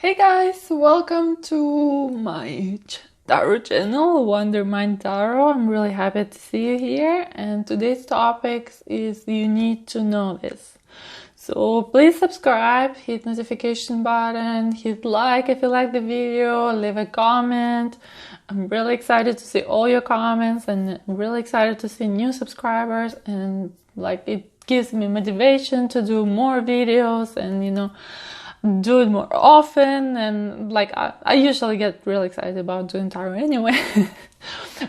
Hey guys, welcome to my tarot channel, Wondermind Tarot. I'm really happy to see you here, and today's topic is you need to know this. So please subscribe, hit notification button, hit like if you like the video, leave a comment. I'm really excited to see all your comments, and I'm really excited to see new subscribers, and it gives me motivation to do more videos and do it more often. And I usually get really excited about doing tarot anyway.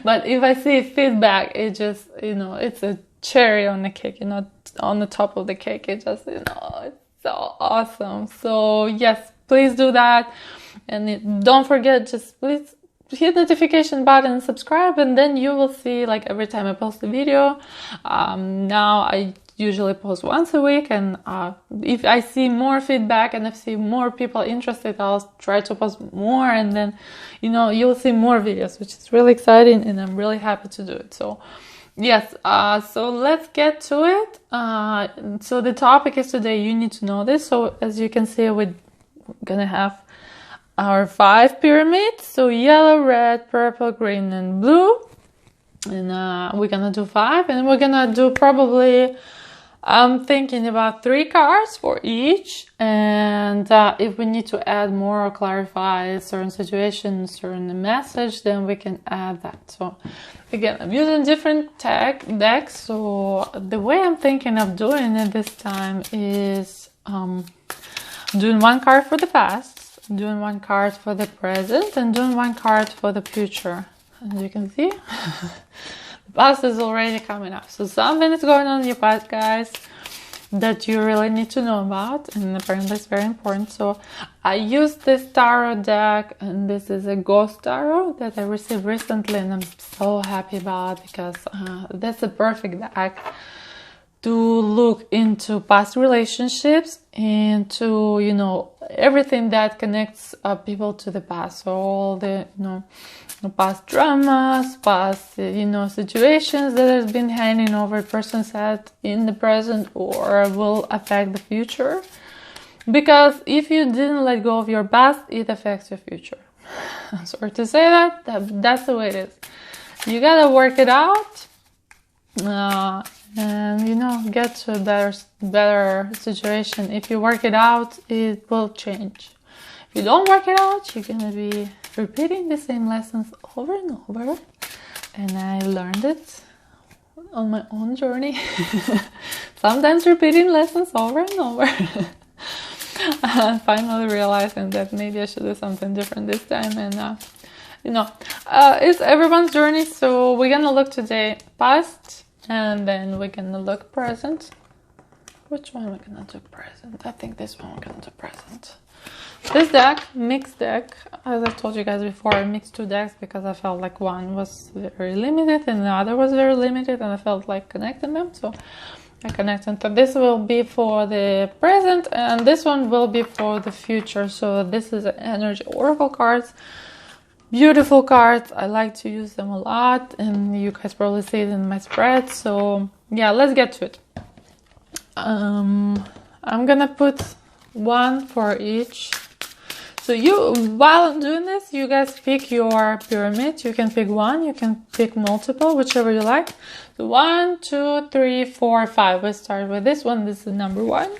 But if I see feedback, it just it's a cherry on the cake, on the top of the cake. It just it's so awesome. So yes, please do that, and don't forget, just please hit notification button and subscribe, and then you will see every time I post a video. Now I usually post once a week, and if I see more feedback and if I see more people interested, I'll try to post more, and then you'll see more videos, which is really exciting, and I'm really happy to do it. So yes, so let's get to it. So the topic is today, you need to know this. So as you can see, we're gonna have our 5 pyramids, so yellow, red, purple, green, and blue, and we're gonna do 5, and we're gonna do probably, I'm thinking about 3 cards for each, and if we need to add more or clarify certain situations, certain message, then we can add that. So again, I'm using different decks, so the way I'm thinking of doing it this time is doing 1 card for the past, doing 1 card for the present, and doing 1 card for the future. As you can see, the past is already coming up. So something is going on in your past, guys, that you really need to know about, and apparently it's very important. So I used this tarot deck, and this is a ghost tarot that I received recently, and I'm so happy about, because that's a perfect deck to look into past relationships and to everything that connects people to the past. So all the past dramas, past situations that has been hanging over a person's head in the present or will affect the future. Because if you didn't let go of your past, it affects your future. I'm sorry to say that's the way it is. You gotta work it out, and get to a better situation. If you work it out, it will change. If you don't work it out, you're gonna be repeating the same lessons over and over. And I learned it on my own journey. Sometimes repeating lessons over and over. Finally realizing that maybe I should do something different this time. And it's everyone's journey. So we're gonna look today past, and then we're gonna look present. Which one we're gonna do present? I think this one we're gonna do present. This deck, mixed deck, as I told you guys before, I mixed 2 decks because I felt like one was very limited and the other was very limited, and I felt like connecting them, so I connected. So this will be for the present, and this one will be for the future. So this is energy oracle cards. Beautiful cards. I like to use them a lot, and you guys probably see it in my spread. So yeah, let's get to it. I'm gonna put 1 for each. So while I'm doing this, you guys pick your pyramid. You can pick 1, you can pick multiple, whichever you like. So 1, 2, 3, 4, 5. We start with this one. This is number 1.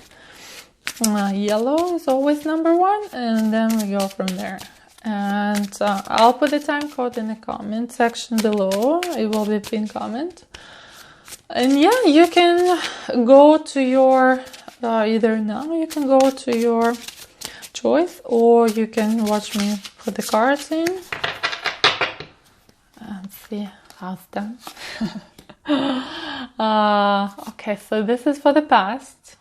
Yellow is always number 1, and then we go from there. And I'll put the time code in the comment section below. It will be a pinned comment. And yeah, you can go to your either now you can go to your choice, or you can watch me put the cards in and see how it's done. Okay, so this is for the past.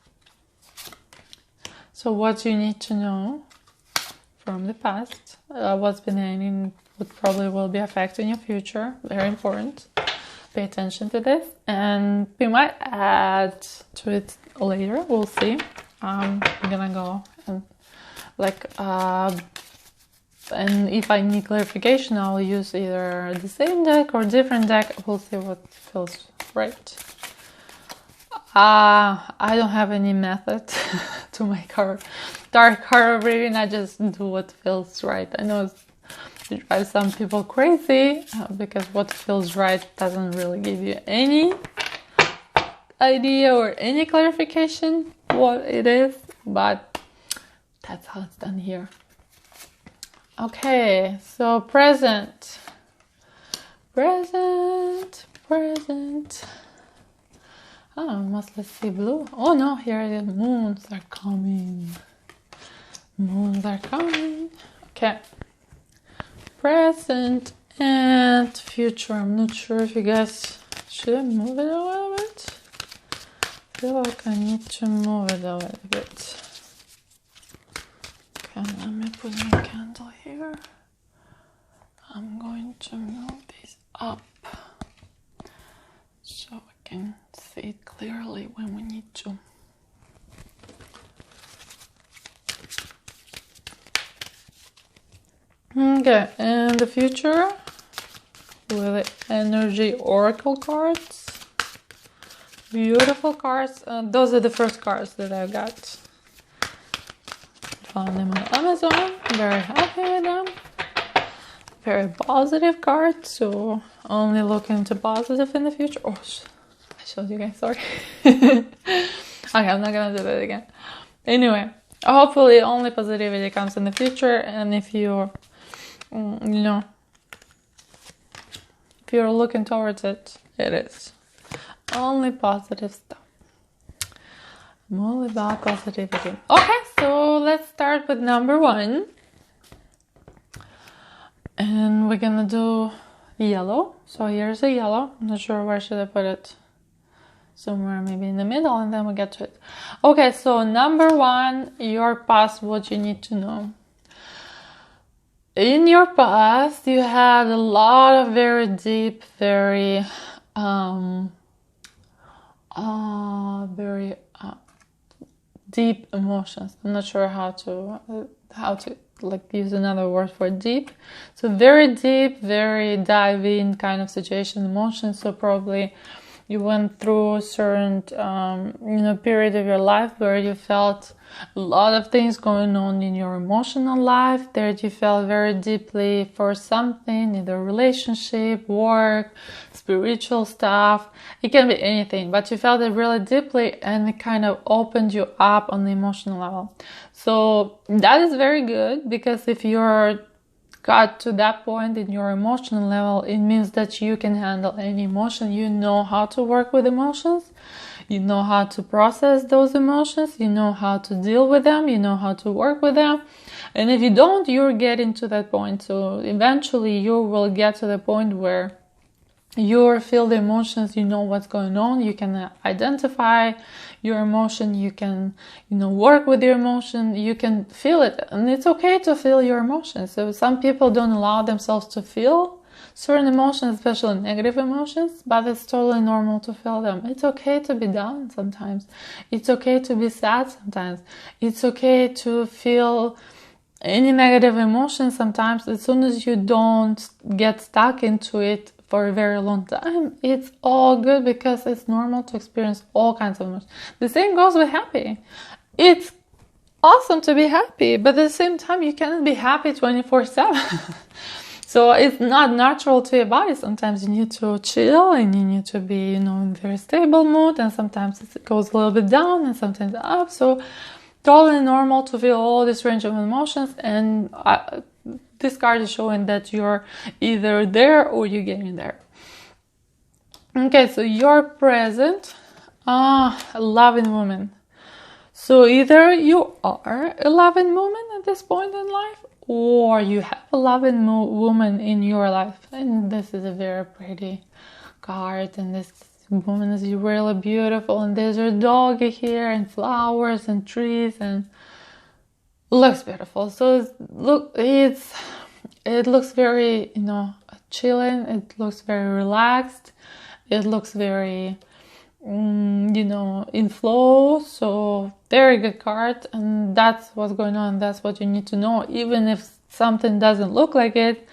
So what you need to know from the past, what's been happening, what probably will be affecting your future. Very important. Pay attention to this, and we might add to it later. We'll see. I'm gonna go and and if I need clarification, I'll use either the same deck or different deck. We'll see what feels right. I don't have any method to my card dark card reading. I just do what feels right. I know it drives some people crazy because what feels right doesn't really give you any idea or any clarification what it is, but that's how it's done here. Okay, so present. Oh, mostly see blue. Oh no, here it is. Moons are coming. Okay. Present and future. I'm not sure if you guys should I move it a little bit. I feel like I need to move it a little bit. Okay, let me put my candle here. I'm going to move this up so we can see it clearly when we need to. Okay, and the future with the energy oracle cards. Beautiful cards. Those are the first cards that I got. Found them on Amazon. Very happy with them. Very positive card. So only look into positive in the future. Oh, I showed you guys. Sorry. Okay, I'm not gonna do that again. Anyway, hopefully only positivity comes in the future. And if you're, if you're looking towards it, it is. Only positive stuff. I'm all about positivity. Okay, so let's start with number 1. And we're gonna do yellow. So here's a yellow. I'm not sure where should I put it. Somewhere maybe in the middle, and then we get to it. Okay, so number 1, your past, what you need to know. In your past, you had a lot of very deep, very deep emotions. I'm not sure how to like use another word for deep. So very deep, very dive in kind of situation, emotions. So probably you went through a certain period of your life where you felt a lot of things going on in your emotional life, that you felt very deeply for something, either relationship, work, spiritual stuff. It can be anything, but you felt it really deeply and it kind of opened you up on the emotional level. So that is very good, because if you're got to that point in your emotional level, it means that you can handle any emotion. You know how to work with emotions. You know how to process those emotions. You know how to deal with them. You know how to work with them. And if you don't, you're getting to that point. So eventually you will get to the point where you feel the emotions, you know what's going on, you can identify your emotion, you can, work with your emotion, you can feel it. And it's okay to feel your emotions. So some people don't allow themselves to feel certain emotions, especially negative emotions, but it's totally normal to feel them. It's okay to be down sometimes. It's okay to be sad sometimes. It's okay to feel any negative emotion sometimes. As soon as you don't get stuck into it for a very long time, it's all good, because it's normal to experience all kinds of emotions. The same goes with happy. It's awesome to be happy, but at the same time, you cannot be happy 24/7. So it's not natural to your body. Sometimes you need to chill and you need to be, in a very stable mood, and sometimes it goes a little bit down and sometimes up. So totally normal to feel all this range of emotions, and this card is showing that you're either there or you're getting there. Okay, so you're present, a loving woman. So either you are a loving woman at this point in life, or you have a loving woman in your life. And this is a very pretty card, and this woman is really beautiful, and there's a dog here, and flowers and trees, and looks beautiful. So it looks very, chilling. It looks very relaxed. It looks very, in flow. So very good card. And that's what's going on. That's what you need to know. Even if something doesn't look like it,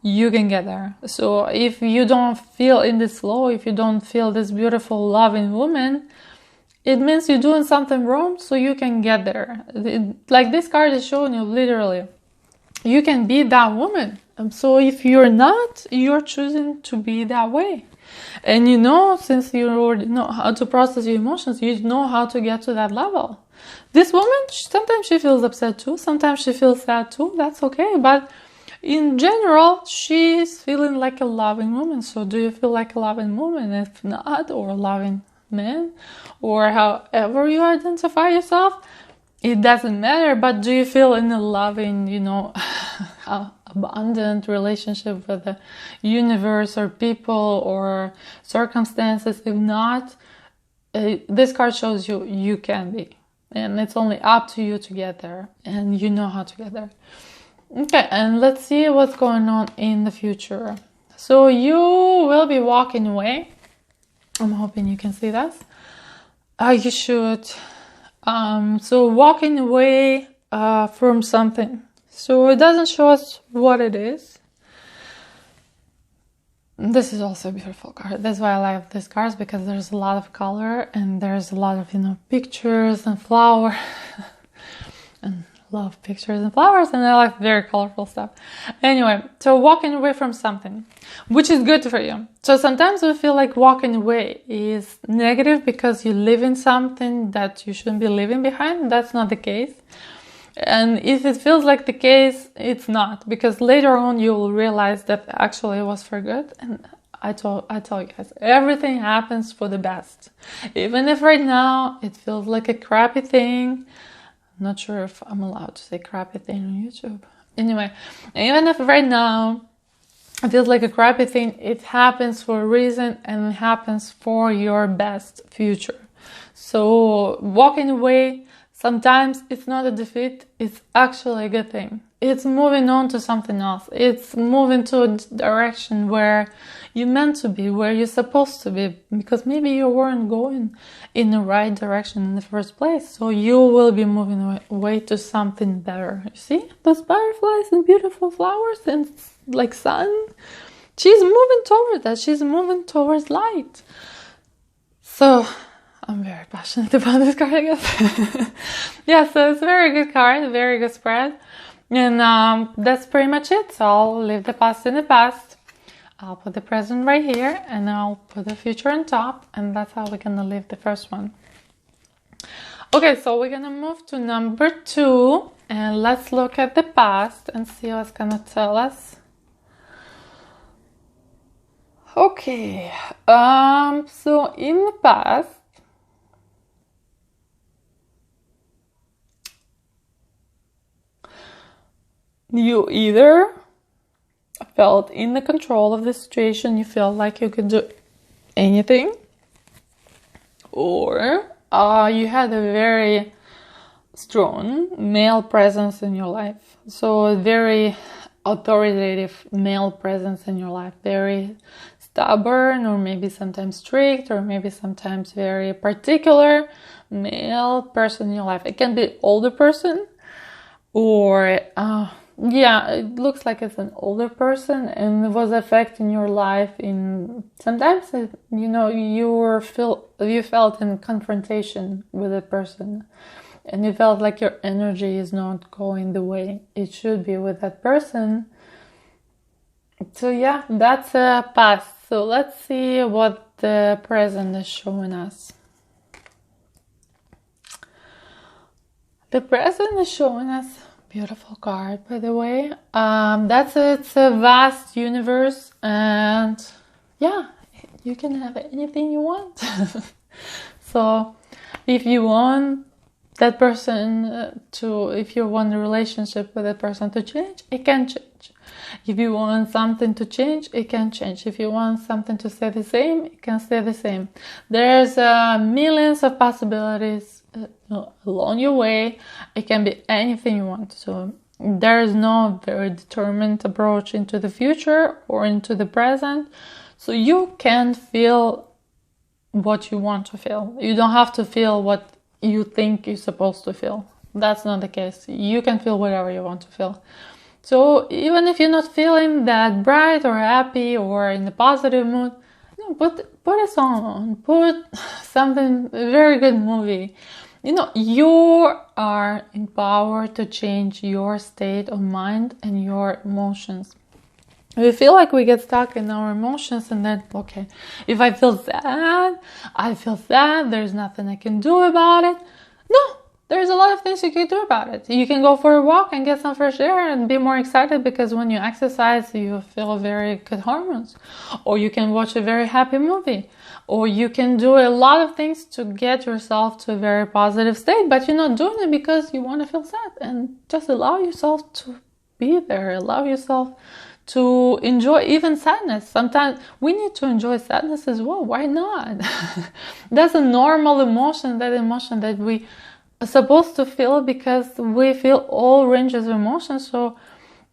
you can get there. So if you don't feel in this flow, if you don't feel this beautiful, loving woman, it means you're doing something wrong so you can get there. Like this card is showing you literally, you can be that woman. So if you're not, you're choosing to be that way. And you know, since you already know how to process your emotions, you know how to get to that level. This woman, sometimes she feels upset too, sometimes she feels sad too, that's okay. But in general, she's feeling like a loving woman. So do you feel like a loving woman? If not, or a loving man, or however you identify yourself, it doesn't matter. But do you feel in a loving, you know, abundant relationship with the universe or people or circumstances? If not, this card shows you you can be, and it's only up to you to get there, and you know how to get there. Okay, and let's see what's going on in the future. So you will be walking away. I'm hoping you can see that. You should. So walking away from something. So it doesn't show us what it is. This is also a beautiful card. That's why I like these cards, because there's a lot of color and there's a lot of, you know, pictures and flower. And love pictures and flowers, and I like very colorful stuff. Anyway, so walking away from something, which is good for you. So sometimes we feel like walking away is negative because you live in something that you shouldn't be leaving behind. That's not the case. And if it feels like the case, it's not, because later on you will realize that actually it was for good. And I tell you guys, everything happens for the best. Even if right now it feels like a crappy thing. I'm not sure if I'm allowed to say crappy thing on YouTube. Anyway, even if right now it feels like a crappy thing, it happens for a reason, and it happens for your best future. So walking away, sometimes it's not a defeat, it's actually a good thing. It's moving on to something else. It's moving to a direction where you're meant to be, where you're supposed to be, because maybe you weren't going in the right direction in the first place. So you will be moving away to something better. You see those butterflies and beautiful flowers and like sun? She's moving toward that. She's moving towards light. So I'm very passionate about this card, I guess. Yeah, so it's a very good card, a very good spread. And that's pretty much it. So I'll leave the past in the past. I'll put the present right here, and I'll put the future on top, and that's how we're gonna leave the first one. Okay, so we're gonna move to number 2, and let's look at the past and see what's gonna tell us. Okay, so in the past, you either felt in the control of the situation, you felt like you could do anything, or you had a very strong male presence in your life. So a very authoritative male presence in your life, very stubborn, or maybe sometimes strict, or maybe sometimes very particular male person in your life. It can be older person, or yeah, it looks like it's an older person, and it was affecting your life in sometimes, you know, you felt in confrontation with a person, and you felt like your energy is not going the way it should be with that person. So yeah, that's a past. So let's see what the present is showing us. The present is showing us, beautiful card, by the way. It's a vast universe, and yeah, you can have anything you want. So if you want that person if you want a relationship with that person to change, it can change. If you want something to change, it can change. If you want something to stay the same, it can stay the same. There's millions of possibilities along your way. It can be anything you want. So there is no very determined approach into the future or into the present. So you can feel what you want to feel. You don't have to feel what you think you're supposed to feel. That's not the case. You can feel whatever you want to feel. So even if you're not feeling that bright or happy or in a positive mood, put a song on, put something, a very good movie. You are empowered to change your state of mind and your emotions. We feel like we get stuck in our emotions, and then, okay, if I feel sad, there's nothing I can do about it. No, there's a lot of things you can do about it. You can go for a walk and get some fresh air and be more excited, because when you exercise, you feel very good hormones. Or you can watch a very happy movie. Or you can do a lot of things to get yourself to a very positive state, but you're not doing it because you want to feel sad. And just allow yourself to be there. Allow yourself to enjoy even sadness. Sometimes we need to enjoy sadness as well. Why not? That's a normal emotion, that emotion that we are supposed to feel, because we feel all ranges of emotions. So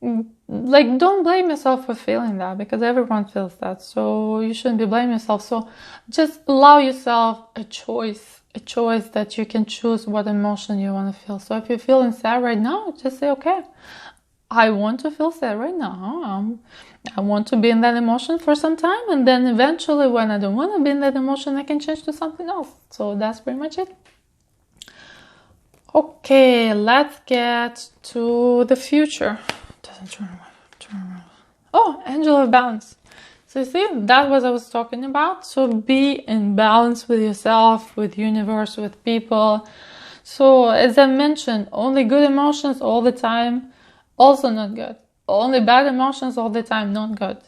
don't blame yourself for feeling that, because everyone feels that. So you shouldn't be blaming yourself. So just allow yourself a choice that you can choose what emotion you want to feel. So if you're feeling sad right now, just say, okay, I want to feel sad right now. I want to be in that emotion for some time, and then eventually, when I don't want to be in that emotion, I can change to something else. So that's pretty much it. Okay, let's get to the future. Oh, Angel of Balance. So you see, that's what I was talking about. So be in balance with yourself, with universe, with people. So as I mentioned, only good emotions all the time, also not good. Only bad emotions all the time, not good.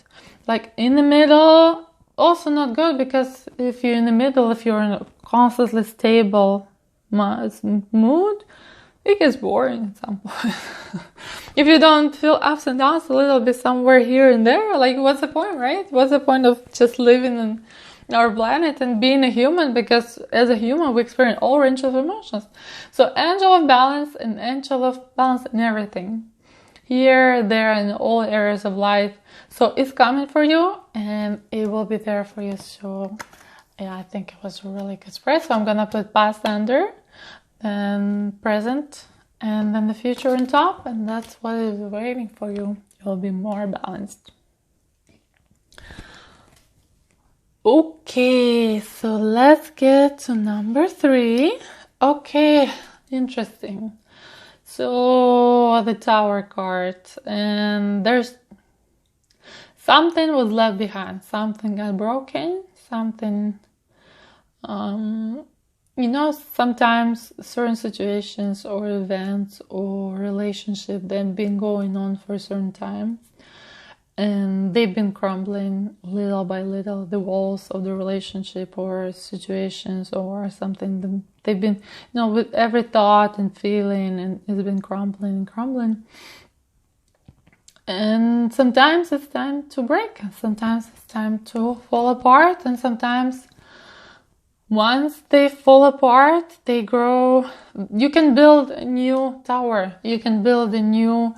Like in the middle, also not good, because if you're in the middle, if you're in a constantly stable mood, it gets boring at some point. If you don't feel ups and downs a little bit somewhere here and there, like what's the point, right? What's the point of just living in our planet and being a human? Because as a human, we experience all range of emotions. So angel of balance and angel of balance in everything. Here, there, in all areas of life. So it's coming for you, and it will be there for you. So yeah, I think it was a really good spread. So I'm gonna put past under, and present, and then the future on top, and that's what is waiting for you. You'll be more balanced. Okay, so let's get to number 3. Okay, interesting. So the Tower card, and there's something was left behind, something got broken, something sometimes certain situations or events or relationship they've been going on for a certain time, and they've been crumbling little by little, the walls of the relationship or situations or something. They've been, with every thought and feeling, and it's been crumbling and crumbling. And sometimes it's time to break, sometimes it's time to fall apart, and sometimes once they fall apart, they grow. You can build a new tower. You can build a new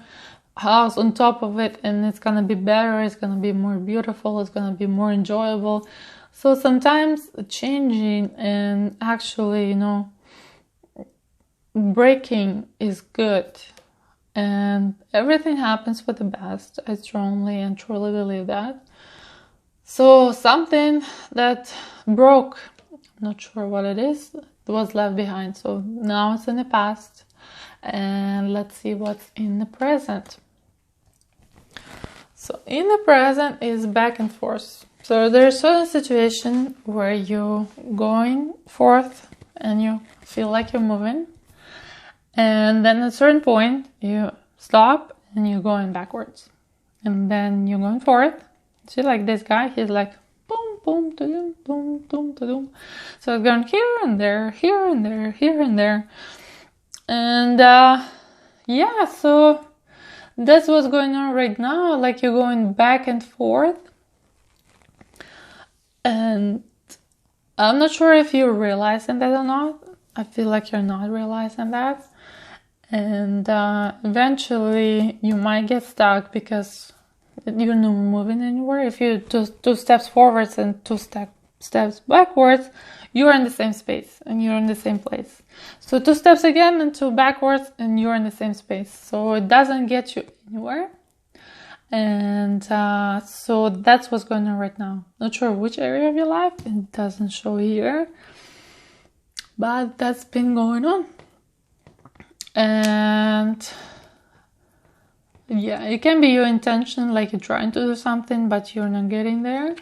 house on top of it, and it's going to be better. It's going to be more beautiful. It's going to be more enjoyable. So sometimes changing and actually, breaking is good. And everything happens for the best. I strongly and truly believe that. So something that broke, not sure what it is, was left behind. So now it's in the past, and let's see what's in the present. So in the present is back and forth. So there's a certain situation where you're going forth and you feel like you're moving, and then at a certain point you stop and you're going backwards, and then you're going forth. See, like this guy, he's like boom, boom, ta-doom, boom, boom, ta-doom. So it's going here and there, here and there, here and there. And so that's what's going on right now. Like you're going back and forth. And I'm not sure if you're realizing that or not. I feel like you're not realizing that. And eventually you might get stuck because you're not moving anywhere. If you do 2 steps forwards and 2 steps backwards, you're in the same space and you're in the same place. So 2 steps again and 2 backwards and you're in the same space. So it doesn't get you anywhere. And so that's what's going on right now. Not sure which area of your life, it doesn't show here, but that's been going on. And yeah, it can be your intention, like you're trying to do something but you're not getting there,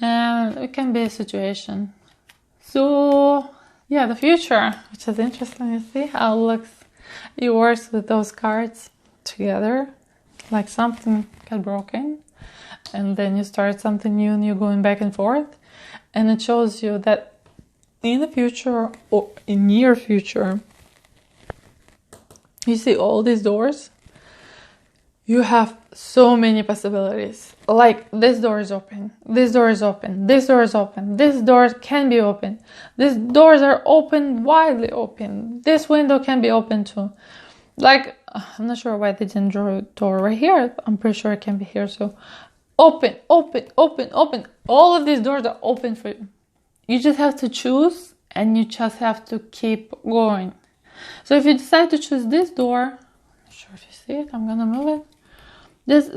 and it can be a situation. So yeah, the future, which is interesting. You see how it works with those cards together, like something got broken and then you start something new and you're going back and forth, and it shows you that in the future or in near future, you see all these doors, you have so many possibilities. Like this door is open, this door is open, this door is open, this door can be open, these doors are open, widely open, this window can be open too. Like, I'm not sure why they didn't draw a door right here. I'm pretty sure it can be here. So open, open, open, open. All of these doors are open for you. You just have to choose, and you just have to keep going. So if you decide to choose this door, I'm not sure if you see it, I'm gonna move it.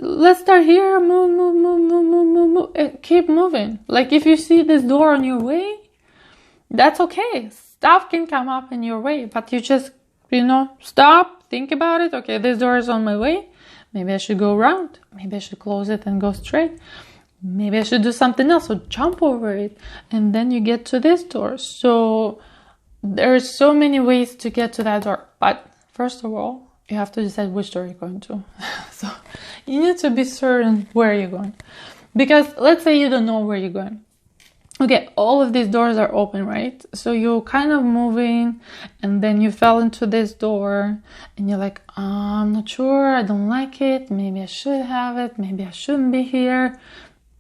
Let's start here, move, and keep moving. Like if you see this door on your way, that's okay. Stuff can come up in your way, but you just, stop, think about it. Okay, this door is on my way. Maybe I should go around. Maybe I should close it and go straight. Maybe I should do something else, or jump over it. And then you get to this door. So there's so many ways to get to that door. But first of all, you have to decide which door you're going to. So you need to be certain where you're going. Because let's say you don't know where you're going. Okay, all of these doors are open, right? So you're kind of moving, and then you fell into this door, and you're like, I'm not sure, I don't like it, maybe I should have it, maybe I shouldn't be here.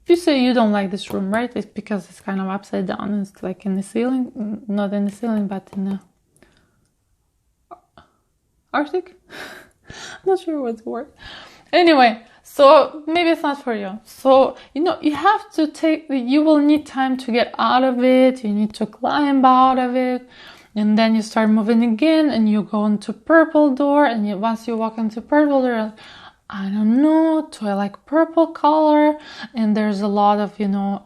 If you say you don't like this room, right? It's because it's kind of upside down. It's like in the ceiling, not in the ceiling, but in the Arctic? I'm not sure what's the word. Anyway, so maybe it's not for you. So, you have to you will need time to get out of it. You need to climb out of it. And then you start moving again, and you go into purple door. And once you walk into purple door, I don't know, do I like purple color? And there's a lot of,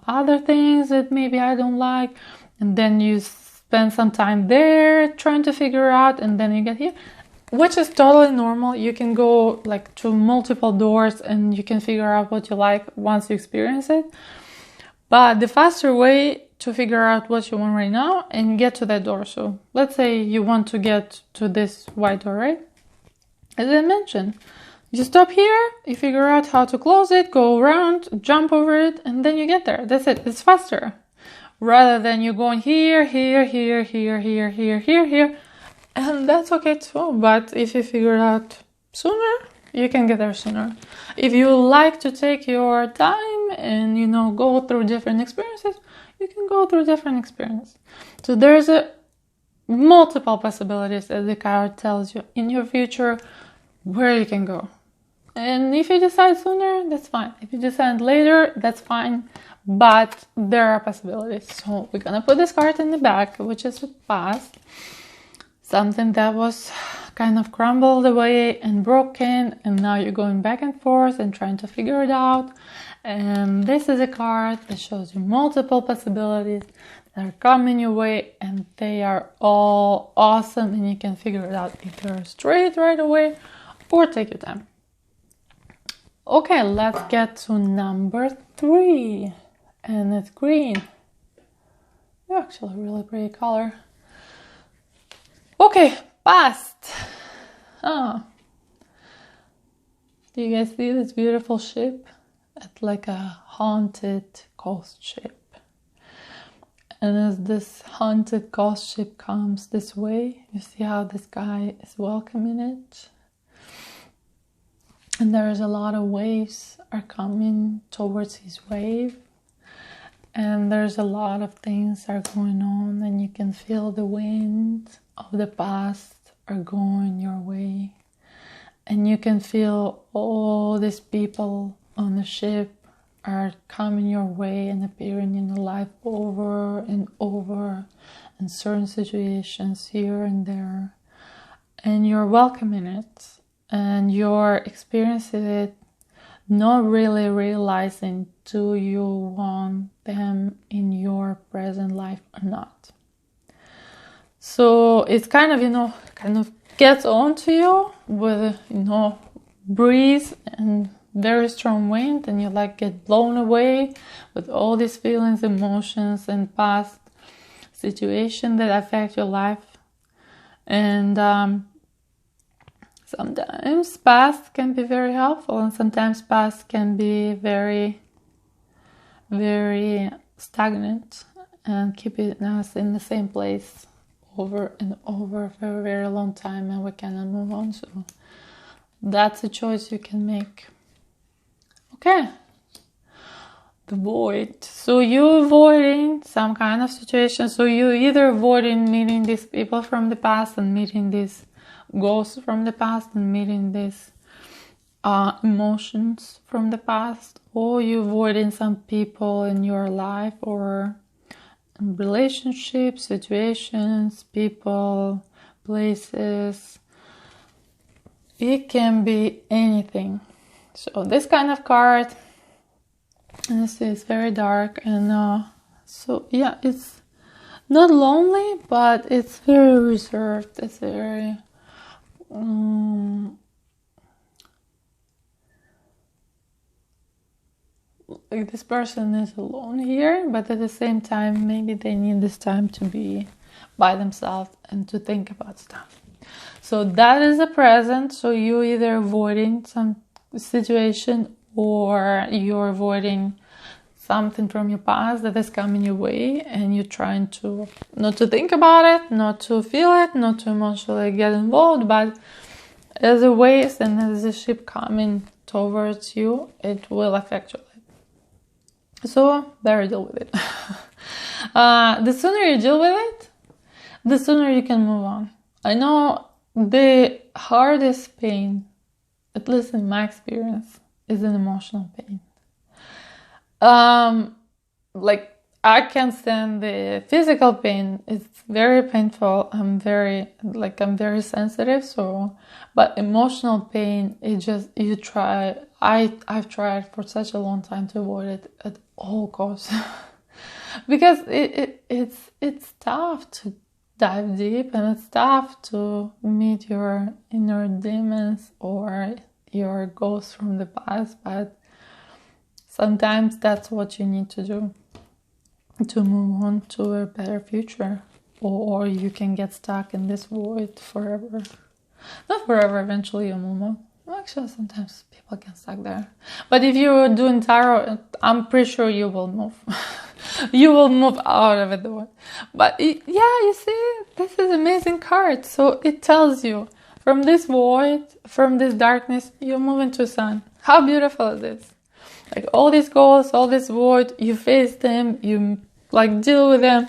other things that maybe I don't like. And then you spend some time there trying to figure out, and then you get here. Which is totally normal. You can go to multiple doors and you can figure out what you like once you experience it. But the faster way to figure out what you want right now and get to that door. So let's say you want to get to this white door, right? As I mentioned, you stop here, you figure out how to close it, go around, jump over it, and then you get there. That's it. It's faster. Rather than you going here, here, here, here, here, here, here, here. And that's okay too, but if you figure it out sooner, you can get there sooner. If you like to take your time and, go through different experiences, you can go through different experiences. So there's multiple possibilities, as the card tells you, in your future where you can go. And if you decide sooner, that's fine. If you decide later, that's fine. But there are possibilities. So we're gonna put this card in the back, which is the past. Something that was kind of crumbled away and broken, and now you're going back and forth and trying to figure it out. And this is a card that shows you multiple possibilities that are coming your way, and they are all awesome, and you can figure it out either straight right away or take your time. Okay, let's get to number 3, and it's green. Actually, a really pretty color. Okay, past. Do you guys see this beautiful ship? It's like a haunted ghost ship. And as this haunted ghost ship comes this way, you see how this guy is welcoming it. And there's a lot of waves are coming towards his wave. And there's a lot of things are going on, and you can feel the wind of the past are going your way. And you can feel all these people on the ship are coming your way and appearing in your life over and over in certain situations here and there. And you're welcoming it, and you're experiencing it not really realizing, do you want them in your present life or not? So it's kind of gets onto you with, breeze and very strong wind, and you like get blown away with all these feelings, emotions, and past situations that affect your life. And sometimes past can be very helpful, and sometimes past can be very, very stagnant and keeping us in the same place over and over for a very long time, and we cannot move on. So that's a choice you can make. Okay. The void. So you avoiding some kind of situation. So you either avoiding meeting these people from the past and meeting these ghosts from the past and meeting these emotions from the past, or you avoiding some people in your life or relationships, situations, people, places. It can be anything. So this kind of card, and this is very dark, and so yeah, it's not lonely, but it's very reserved. It's very like this person is alone here, but at the same time, maybe they need this time to be by themselves and to think about stuff. So that is the present. So you either avoiding some situation, or you're avoiding something from your past that is coming your way, and you're trying to not to think about it, not to feel it, not to emotionally get involved, but as a waves and as a ship coming towards you, it will affect your life. So better deal with it. The sooner you deal with it, the sooner you can move on. I know the hardest pain, at least in my experience, is an emotional pain. Like I can stand the physical pain. It's very painful. I'm very sensitive. So, but emotional pain, you try. I've tried for such a long time to avoid it at all costs. Because it's tough to dive deep, and it's tough to meet your inner demons or your ghosts from the past, but sometimes that's what you need to do to move on to a better future, or you can get stuck in this void forever. Not forever, eventually you'll move on. Actually, sometimes people get stuck there. But if you're doing tarot, I'm pretty sure you will move. You will move out of it. But you see, this is an amazing card. So it tells you, from this void, from this darkness, you move into sun. How beautiful is this? Like all these goals, all this void, you face them, you deal with them,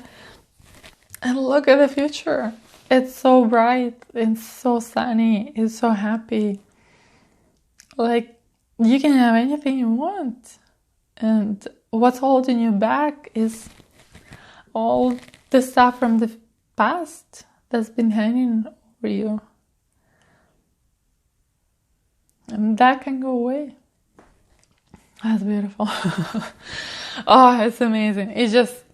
and look at the future. It's so bright, it's so sunny, it's so happy. Like you can have anything you want, and what's holding you back is all the stuff from the past that's been hanging over you, and that can go away. That's beautiful. Oh, it's amazing. It just,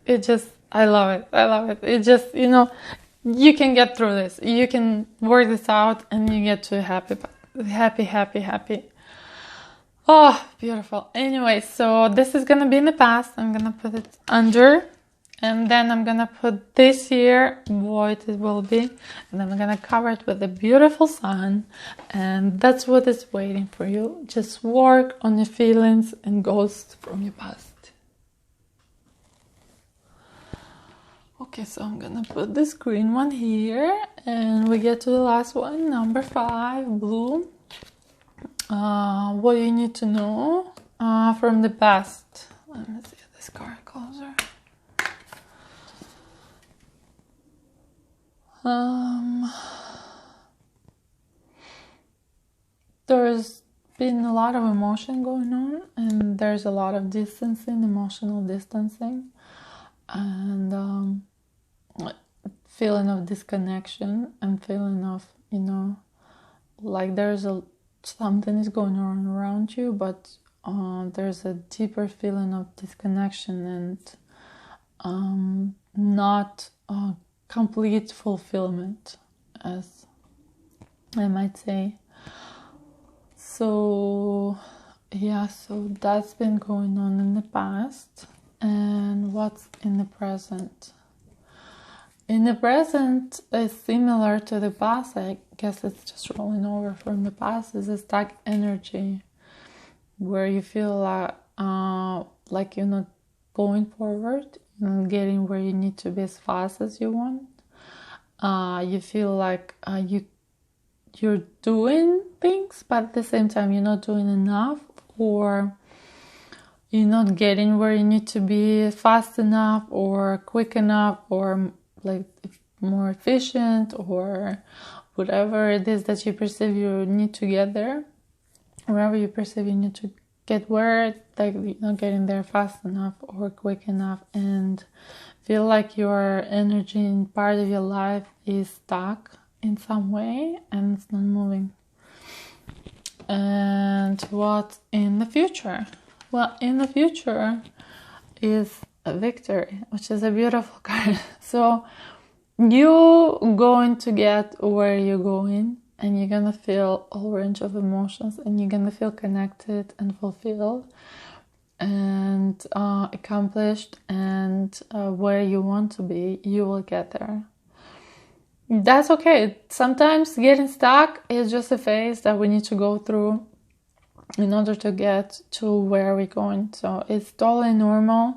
I love it. I love it. It just, you can get through this. You can work this out, and you get to happy. Oh, beautiful. Anyway, so this is gonna be in the past. I'm gonna put it under, and then I'm gonna put this here, void it will be, and then I'm gonna cover it with a beautiful sun, and that's what is waiting for you. Just work on your feelings and ghosts from your past. Okay, so I'm gonna put this green one here, and we get to the last one, number 5, blue. What you need to know from the past. Let me see this card closer. There's been a lot of emotion going on, and there's a lot of distancing, emotional distancing, and feeling of disconnection, and feeling of, like there's something is going on around you, but there's a deeper feeling of disconnection and not complete fulfillment, as I might say. So yeah, so that's been going on in the past. And what's in the present? In the present is similar to the past. I guess it's just rolling over from the past. Is a stuck energy where you feel like you're not going forward, you're not getting where you need to be as fast as you want. You feel like you're doing things, but at the same time you're not doing enough, or you're not getting where you need to be fast enough or quick enough, or like more efficient, or whatever it is that you perceive you need to get there. Wherever you perceive you need to get where, like you're not getting there fast enough or quick enough, and feel like your energy in part of your life is stuck in some way and it's not moving. And what's in the future? Well, in the future is a victory, which is a beautiful card. So you're going to get where you're going, and you're gonna feel a whole range of emotions, and you're gonna feel connected and fulfilled and accomplished, and where you want to be, you will get there. That's okay. Sometimes getting stuck is just a phase that we need to go through in order to get to where we're going. So it's totally normal,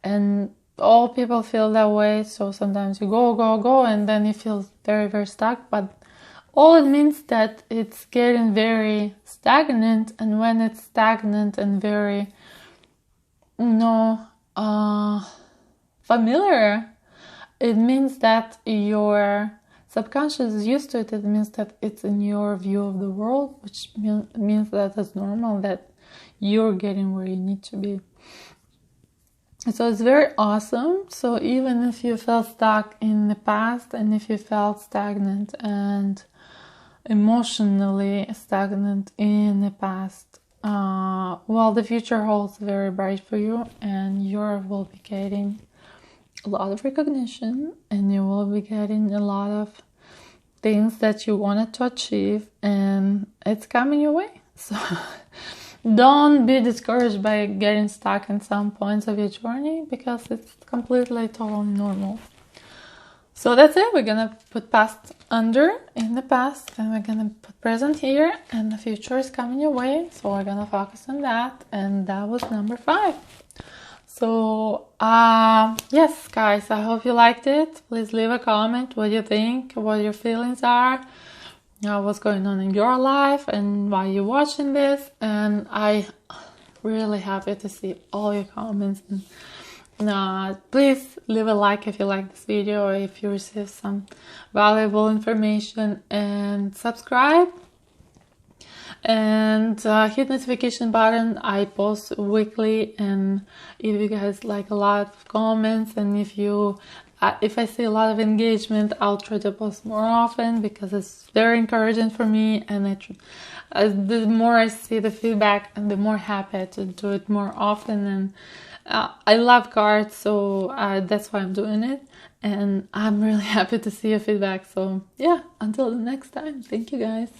and all people feel that way. So sometimes you go, and then you feel very, very stuck, but all it means that it's getting very stagnant. And when it's stagnant and very, familiar, it means that your subconscious is used to it. It means that it's in your view of the world, which means that it's normal, that you're getting where you need to be. So it's very awesome. So even if you felt stuck in the past, and if you felt stagnant and emotionally stagnant in the past, well, the future holds very bright for you, and you will be getting a lot of recognition, and you will be getting a lot of things that you wanted to achieve, and it's coming your way. So don't be discouraged by getting stuck in some points of your journey, because it's completely totally normal. So that's it. We're gonna put past under in the past, and we're gonna put present here, and the future is coming your way. So we're gonna focus on that, and that was number 5. So yes, guys, I hope you liked it. Please leave a comment what you think, what your feelings are, what's going on in your life, and why you're watching this. And I really happy to see all your comments. And please leave a like if you like this video, or if you receive some valuable information, and subscribe. And hit notification button. I post weekly, and if you guys like a lot of comments, and if I see a lot of engagement, I'll try to post more often, because it's very encouraging for me. And the more I see the feedback, and the more happy to do it more often. And I love cards, so that's why I'm doing it. And I'm really happy to see your feedback. So yeah, until the next time, thank you guys.